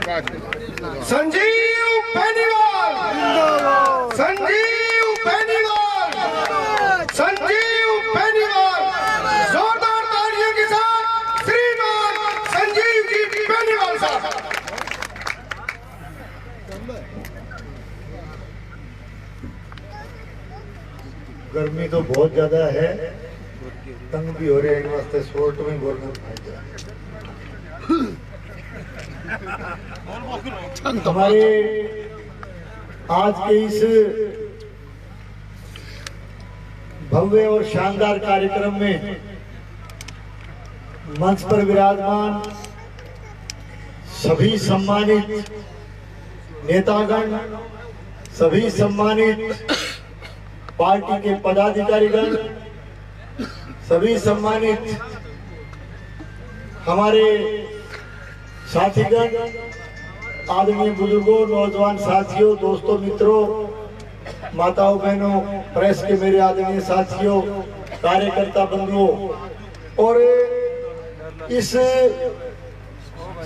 संजीव बेनीवाल, संजीव बेनीवाल, संजीव बेनीवाल, जोरदार तालियों के साथ श्रीमान संजीव जी बेनीवाल साहब। गर्मी तो बहुत ज्यादा है, तंग भी हो रहे हैं, वास्ते शॉर्ट में बोलना पड़ेगा। हमारे आज के इस भव्य और शानदार कार्यक्रम में मंच पर विराजमान सभी सम्मानित नेतागण, सभी सम्मानित पार्टी के पदाधिकारीगण, सभी सम्मानित हमारे साथीगण, आदरणीय बुजुर्गों, नौजवान साथियों, दोस्तों, मित्रों, माताओं, बहनों, प्रेस के मेरे आदरणीय साथियों, कार्यकर्ता बंधुओं और इस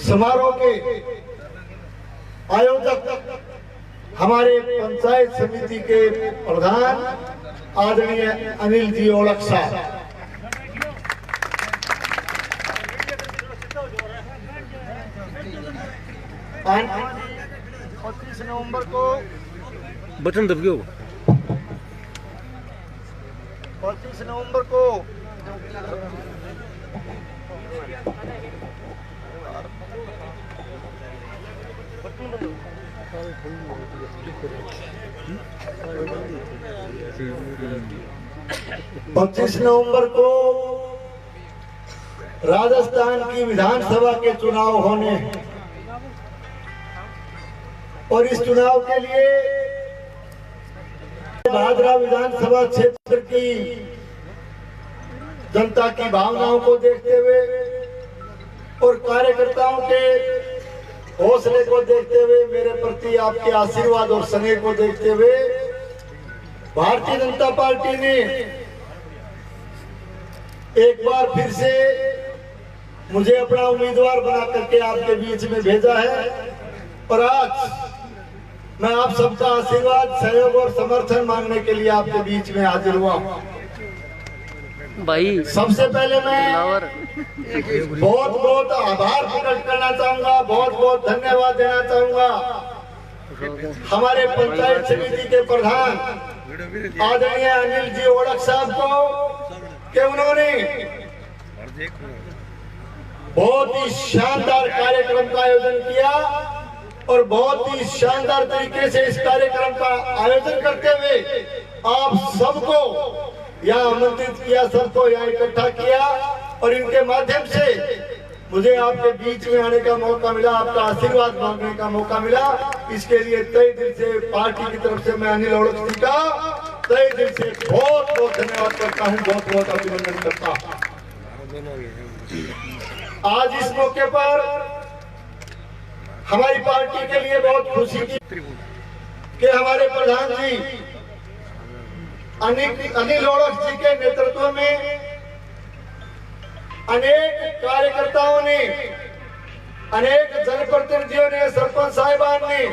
समारोह के आयोजक हमारे पंचायत समिति के प्रधान आदरणीय अनिल जी ओलख साहब, 25 नवंबर को बटन दब गया, 25 नवंबर को राजस्थान की विधानसभा के चुनाव होने हैं और इस चुनाव के लिए भादरा विधानसभा क्षेत्र की जनता की भावनाओं को देखते हुए और कार्यकर्ताओं के हौसले को देखते हुए, मेरे प्रति आपके आशीर्वाद और स्नेह को देखते हुए भारतीय जनता पार्टी ने एक बार फिर से मुझे अपना उम्मीदवार बना करके आपके बीच में भेजा है और आज मैं आप सबका आशीर्वाद, सहयोग और समर्थन मांगने के लिए आपके बीच में हाजिर हुआ भाई। सबसे पहले मैं बहुत बहुत आभार प्रकट करना चाहूंगा, बहुत बहुत धन्यवाद देना चाहूंगा हमारे पंचायत समिति के प्रधान आदरणीय अनिल जी ओलख साहब को कि उन्होंने बहुत ही शानदार कार्यक्रम का आयोजन किया और बहुत ही शानदार तरीके से इस कार्यक्रम का आयोजन करते हुए आप सबको यहाँ आमंत्रित किया, सबको यहाँ इकट्ठा किया और इनके माध्यम से मुझे आपके बीच में आने का मौका मिला, आपका आशीर्वाद मांगने का मौका मिला। इसके लिए तहे दिल से पार्टी की तरफ से मैं अनिल ओलख जी का तहे दिल से बहुत बहुत धन्यवाद करता हूँ, बहुत बहुत अभिनंदन करता हूँ। आज इस मौके पर हमारी पार्टी के लिए बहुत खुशी की कि हमारे प्रधान जी अनिल ओलख जी के नेतृत्व में अनेक कार्यकर्ताओं ने, अनेक जनप्रतिनिधियों ने, सरपंच साहिबान ने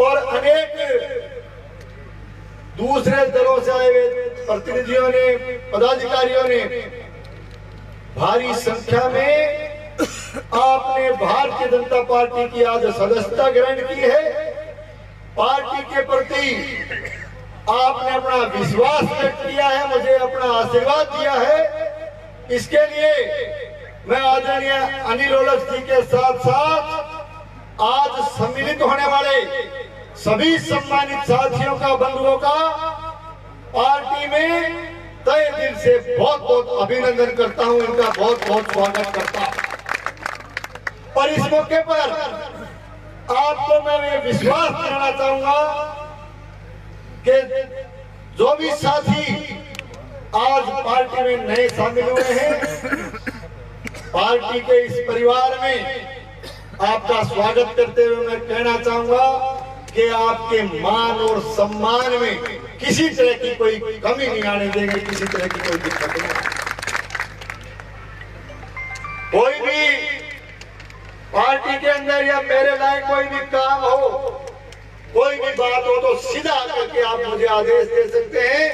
और अनेक दूसरे दलों से आए हुए प्रतिनिधियों ने, पदाधिकारियों ने भारी संख्या में आपने भारतीय जनता पार्टी की आज सदस्यता ग्रहण की है। पार्टी के प्रति आपने अपना विश्वास व्यक्त किया है, मुझे अपना आशीर्वाद दिया है। इसके लिए मैं आदरणीय अनिल ओलख जी के साथ साथ आज सम्मिलित होने वाले सभी सम्मानित साथियों का, बंधुओं का पार्टी में तहे दिल से बहुत बहुत अभिनंदन करता हूं, इनका बहुत बहुत स्वागत करता हूं। और इस मौके पर आपको मैं ये विश्वास करना चाहूंगा कि जो भी साथी आज पार्टी में नए शामिल हुए हैं, पार्टी के इस परिवार में आपका स्वागत करते हुए मैं कहना चाहूंगा कि आपके मान और सम्मान में किसी तरह की कोई कमी नहीं आने देंगे, किसी तरह की कोई दिक्कत नहीं। कोई भी पार्टी के अंदर या मेरे लायक कोई भी काम हो, कोई भी बात हो तो सीधा करके आप मुझे आदेश दे सकते हैं।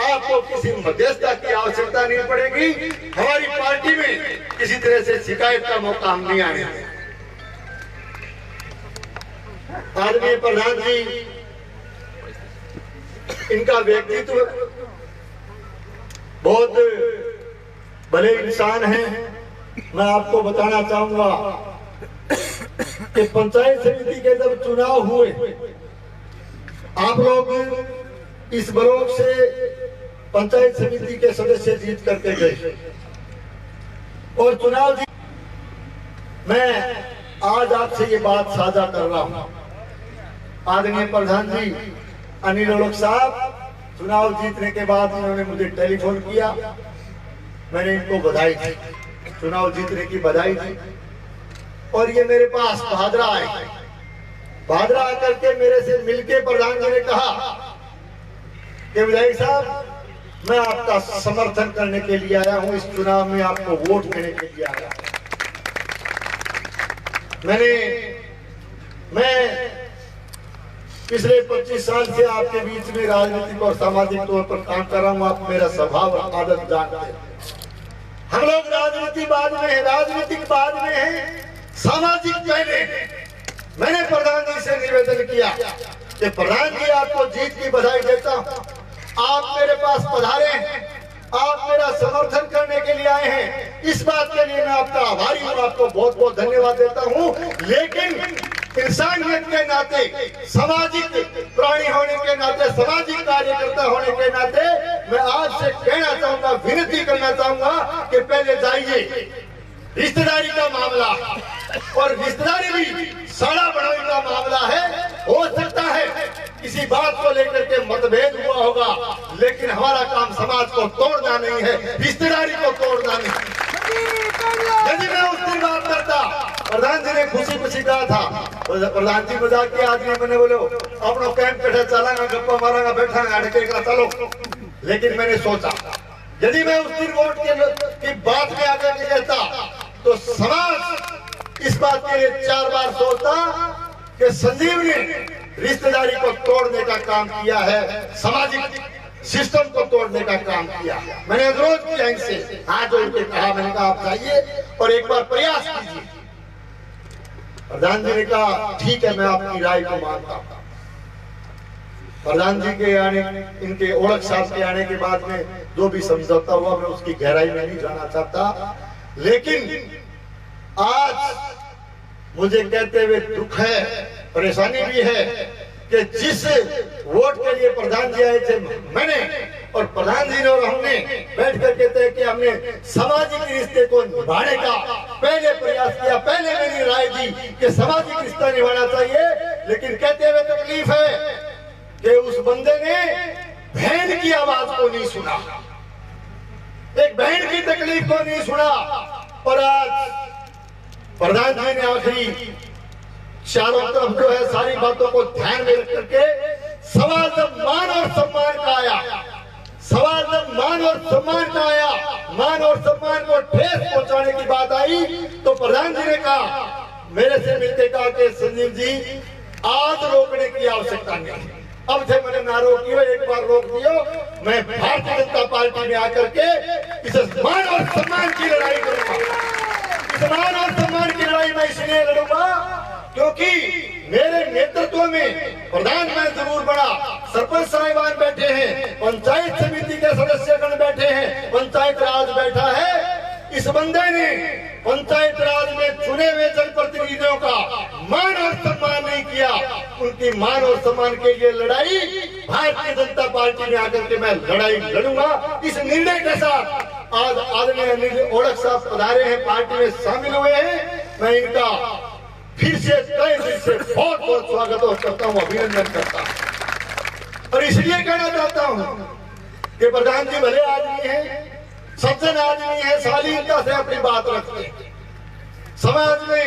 आपको किसी मध्यस्थता की आवश्यकता नहीं पड़ेगी। हमारी पार्टी में किसी तरह से शिकायत का मौका हम नहीं आने देंगे। आदरणीय प्रधान जी, इनका व्यक्तित्व बहुत भले इंसान हैं। मैं आपको बताना चाहूंगा कि पंचायत समिति के जब चुनाव हुए, आप लोग इस ब्लॉक से पंचायत समिति के सदस्य जीत करके गए और चुनाव जीत। मैं आज आपसे ये बात साझा कर रहा हूं। आदरणीय प्रधान जी अनिल ओलख साहब चुनाव जीतने के बाद इन्होंने मुझे टेलीफोन किया। मैंने इनको बधाई दी, चुनाव जीतने की बधाई दी। और ये मेरे पास भादरा आए। भादरा आकर के मेरे से मिलके प्रधान जी ने कहा कि विधायक साहब, मैं आपका समर्थन करने के लिए आया हूं, इस चुनाव में आपको वोट देने के लिए आया। मैं पिछले 25 साल से आपके बीच में राजनीतिक और सामाजिक तौर पर काम कर रहा हूं। आप मेरा स्वभाव आदत जानते हैं। हम लोग राजनीति बाद में है, राजनीतिक बाद में है, सामाजिक पहले। मैंने प्रधान जी से निवेदन किया कि प्रधान जी आपको जीत की बधाई देता हूं। आप मेरे पास पधारे हैं, आप मेरा समर्थन करने के लिए आए हैं। इस बात के लिए मैं आपका आभारी हूं, आपको बहुत बहुत धन्यवाद देता हूं। लेकिन इंसानियत के नाते, सामाजिक प्राणी होने के नाते, सामाजिक कार्यकर्ता होने के नाते मैं आज से कहना चाहूंगा, विनती करना चाहूंगा कि पहले जाइए। रिश्तेदारी का मामला और रिश्तेदारी भी साड़ा बढ़ाने का मामला है। हो सकता है किसी बात को लेकर के मतभेद हुआ होगा, लेकिन हमारा काम समाज को तोड़ना नहीं है, रिश्तेदारी को तोड़ना नहीं। यदि मैं उस दिन बात करता, प्रधान जी ने खुशी खुशी कहा था, प्रधान जी मजाक के आदमी मैंने बोले अपना कैंप बैठा चलागा, गप्पा मारागा, बैठागा, अटके चलो। लेकिन मैंने सोचा यदि मैं उस दिन वोट की बात में आकर के कहता तो समाज इस बात के लिए 4 बार सोचता कि संजीव ने रिश्तेदारी को तोड़ने का काम किया है, सामाजिक सिस्टम को तोड़ने का काम किया। मैंने अनुरोध किया इनसे, हाथ जोड़ के कहा, मैंने कहा आप जाइए और एक बार प्रयास कीजिए। प्रधान जी ने कहा ठीक है, मैं आपकी राय को मानता हूं। प्रधान जी के आने, इनके ओलख साहब के आने के बाद में जो भी समझौता हुआ, मैं उसकी गहराई में नहीं जाना चाहता। लेकिन आज मुझे कहते हुए दुख है, परेशानी भी है कि जिस वोट के लिए प्रधान जी आए थे, मैंने और प्रधान जी ने और हमने बैठ कर के तय किया, हमने सामाजिक रिश्ते को निभाने का पहले प्रयास किया। पहले मैंने राय दी कि सामाजिक रिश्ता निभाना चाहिए, लेकिन कहते हुए तकलीफ है कि उस बंदे ने बहन की आवाज को नहीं सुना, एक बहन की तकलीफ को नहीं सुना। और आज प्रधान जी ने आखिरी चारों तरफ जो है सारी बातों को ध्यान में रख करके सवाल जब मान और सम्मान का आया, सवाल जब मान और सम्मान का आया, मान और सम्मान को ठेस पहुंचाने की बात आई, तो प्रधान जी ने कहा, मेरे से मिलकर कहा कि संजीव जी आज रोकने की आवश्यकता नहीं। अब से मैंने ना रोकी, एक बार रोक दियो। मैं भारतीय जनता पार्टी में आकर के इस मान और सम्मान की लड़ाई करूंगा। इस मान और सम्मान की लड़ाई मैं इसलिए लड़ूंगा क्योंकि मेरे नेतृत्व में प्रधान मैं जरूर बड़ा, सरपंच साहिबान बैठे हैं, पंचायत समिति के सदस्यगण बैठे हैं, पंचायत राज बैठा है। इस बंदे ने पंचायत राज में चुने हुए जनप्रतिनिधियों का मान और सम्मान नहीं किया। उनकी मान और सम्मान के लिए लड़ाई भारतीय जनता पार्टी में आकर के मैं लड़ाई लड़ूंगा। इस निर्णय के साथ आज आदरणीय अनिल ओलख साहब पधारे हैं, पार्टी में शामिल हुए हैं। मैं इनका फिर से तहे दिल से बहुत बहुत स्वागत करता हूँ, अभिनंदन करता हूँ। और इसलिए कहना चाहता हूँ कि प्रधान जी भले आदमी हैं, सज्जन आदमी है, शालीनता से अपनी बात रखते हैं। समाज में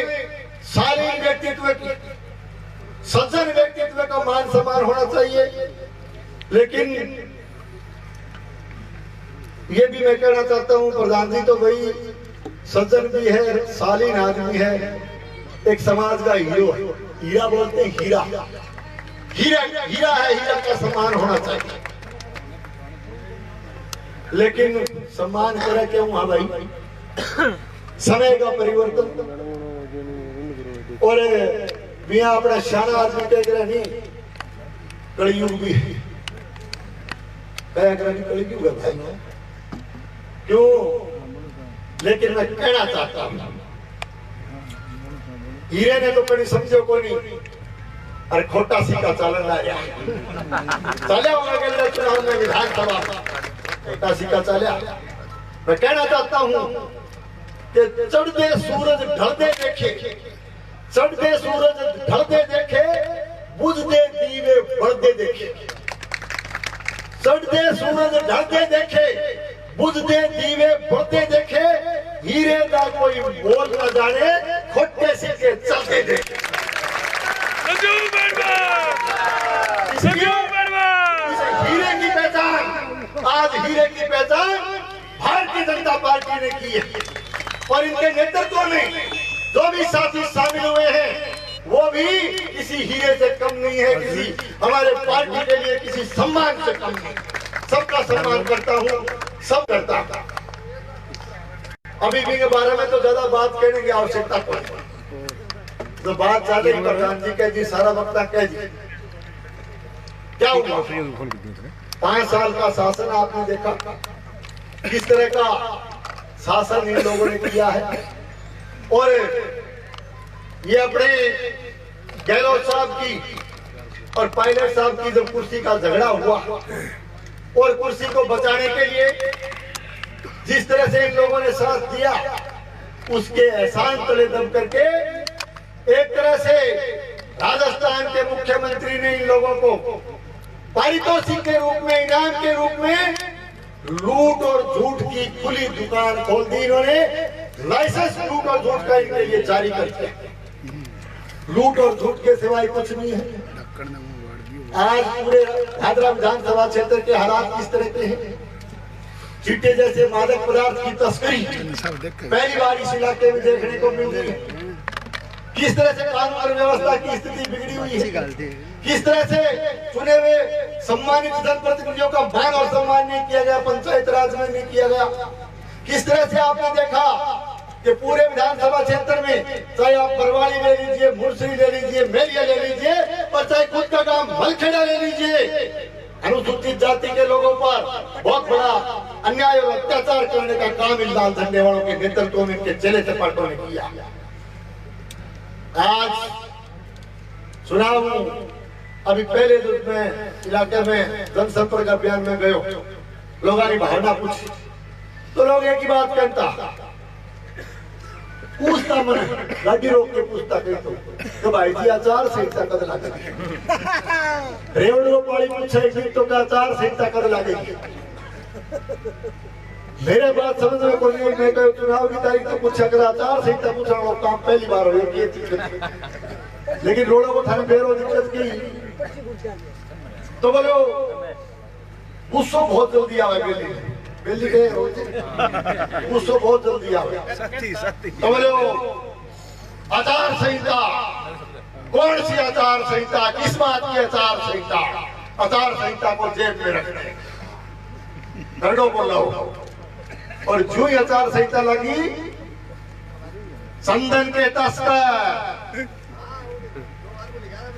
शालीन व्यक्तित्व की, सज्जन व्यक्तित्व का मान सम्मान होना चाहिए। लेकिन ये भी मैं कहना चाहता हूं, प्रधान जी तो भाई सज्जन भी है, शालीन आदमी है, एक समाज का हीरो है, हीरा बोलते हैं हीरा, हीरा हीरा है, हीरा का सम्मान होना चाहिए। लेकिन सम्मान करे क्यों? हाँ भाई, समय का परिवर्तन और मियाँ अपना शाना आदमी कह रहे नहीं, कलयुग भी कह रहे नहीं, कलयुग है भाई। क्यों? लेकिन मैं कहना चाहता हूं, हीरे ने तो कभी समझो को नहीं, अरे खोटा सिक्का चालन लाया चलिया होगा के चुनाव में विधानसभा, खोटा सिक्का चलिया। मैं कहना चाहता हूं कि चढ़ते सूरज ढलते देखे, चढ़ते सूरज ढलते देखे, बुझते दीवे बढ़ते देखे, चढ़ते सूरज ढलते देखे, बुझते दीवे बढ़ते देखे, हीरे का कोई बोल न जाने, खोटे सिक्के चलते देखे। हीरे की पहचान, आज हीरे की पहचान भारतीय जनता पार्टी ने की है और इनके नेतृत्व में जो भी साथी शामिल हुए हैं वो भी किसी हीरे से कम नहीं है, किसी हमारे पार्टी के लिए किसी सम्मान से कम नहीं। सबका सम्मान करता हूँ, सब करता हूँ। अभी भी के बारे में तो ज्यादा बात कहने की आवश्यकता कोई, जो बात चाले प्रधान जी कह जी, सारा वक्ता कह जी। क्या हुआ? 5 साल का शासन आपने देखा, किस तरह का शासन इन लोगों ने किया है। और ये अपने गहलोत साहब की और पायलट साहब की जब कुर्सी का झगड़ा हुआ और कुर्सी को बचाने के लिए जिस तरह से इन लोगों ने साथ दिया, उसके एहसान तले दब करके एक तरह से राजस्थान के मुख्यमंत्री ने इन लोगों को पारितोषिक के रूप में, इनाम के रूप में लूट और झूठ की खुली दुकान खोल दी। इन्होंने लाइसेंस लूट और झूठ का इनके लिए जारी कर दिया। लूट और झूठ के सिवाय कुछ नहीं है। आज पूरे भादरा विधानसभा क्षेत्र के हालात किस तरह के हैं? चिट्टे जैसे मादक पदार्थ की तस्करी पहली बार इस इलाके में देखने को मिल रही है। किस तरह से कानून और व्यवस्था की स्थिति बिगड़ी हुई है, किस तरह से चुने हुए सम्मानित जनप्रतिनिधियों का मान और सम्मान नहीं किया गया, पंचायत राज में नहीं किया गया। किस तरह से आपने देखा कि पूरे विधानसभा क्षेत्र में, चाहे आप बरवाड़ी ले लीजिए, मुर्शी ले लीजिए, मेलिया ले लीजिए, और चाहे खुद का काम मलखेड़ा ले लीजिए, अनुसूचित जाति के लोगों पर बहुत बड़ा अन्याय और अत्याचार करने का काम इन लाल झंडे वालों के नेतृत्व में, इनके चेले चपाटों ने किया। आज चुनाव अभी पहले दिन में इलाके में जनसंपर्क अभियान में गए, लोगों की भावना पूछी तो लोग एक ही बात कहता, पूछता मन गाड़ी रोक के पूछता तो भाई जी आचार संहिता कद लगेगी, रेवड़ो पाली पूछे तो क्या आचार संहिता कद लगेगी। मेरे बात समझ में कोई नहीं। मैं कहूँ चुनाव की तारीख तो पूछा कर आचार संहिता पूछा काम पहली बार हो, लेकिन रोडों को थाने बेरो दिक्कत की तो बोलो गुस्सो बहुत जल्दी आवे, बेली गए गुस्सो बहुत जल्दी आवे। तो बोलो आचार संहिता कौन सी आचार संहिता, किस बात की आचार संहिता? आचार संहिता को जेब में रखते घरों को लो। और जो ही आचार संहिता लगी, संदन के तस्कर,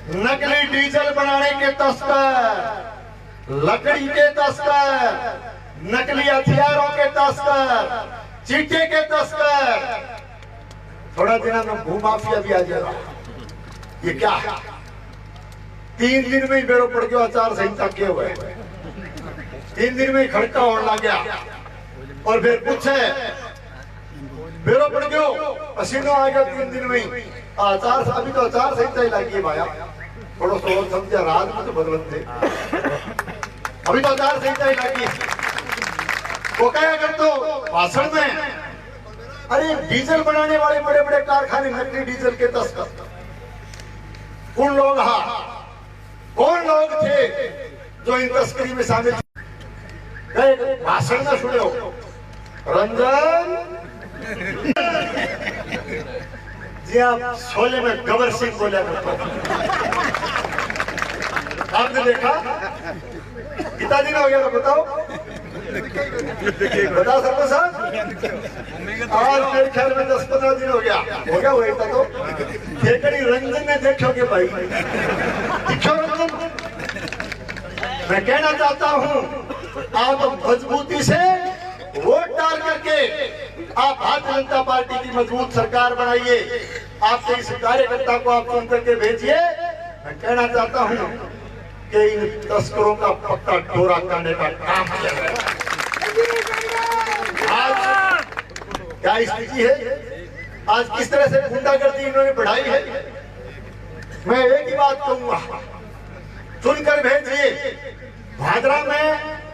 नकली डीजल बनाने के तस्कर, लकड़ी के तस्कर, नकली हथियारों के तस्कर, चीटे के तस्कर, थोड़ा दिन में भूमाफिया भी आ जाएगा। ये क्या है? 3 दिन में ही बेरो पड़ गया आचार संहिता के हुए, 3 दिन में ही खड़का होने लग गया। और फिर पूछे बेरो पड़ गयो, पसीनो आ गया 3 दिन में ही। आचार अभी तो आचार संहिता ही लगी है भाया, थोड़ा सोच समझा, रात में तो बदलत थे, अभी तो आचार संहिता ही लगी। वो क्या कर तो भाषण में, अरे डीजल बनाने वाले बड़े बड़े कारखाने, नकली डीजल के तस्कर, कौन लोग कौन लोग थे जो इन तस्करी में शामिल थे? भाषण में सुने हो रंजन जी आप शोले में गबर सिंह बोला करते आपने देखा कितना दिन हो गया बताओ बताओ सरपंच साहब आज मेरे ख्याल में 10-15 दिन हो गया वो इतना तो खेकड़ी रंजन ने देखोगे भाई दिखो रंजन मैं कहना चाहता हूँ आप मजबूती से वोट डाल करके आप भारतीय जनता पार्टी की मजबूत सरकार बनाइए आपके इस कार्यकर्ता को आप चुन करके भेजिए मैं कहना चाहता हूँ कि इन तस्करों का पक्का डोरा करने का काम किया गया आज क्या स्थिति है आज किस तरह से गुंडागर्दी इन्होंने बढ़ाई है मैं एक ही बात कहूंगा चुनकर भेजिए भादरा में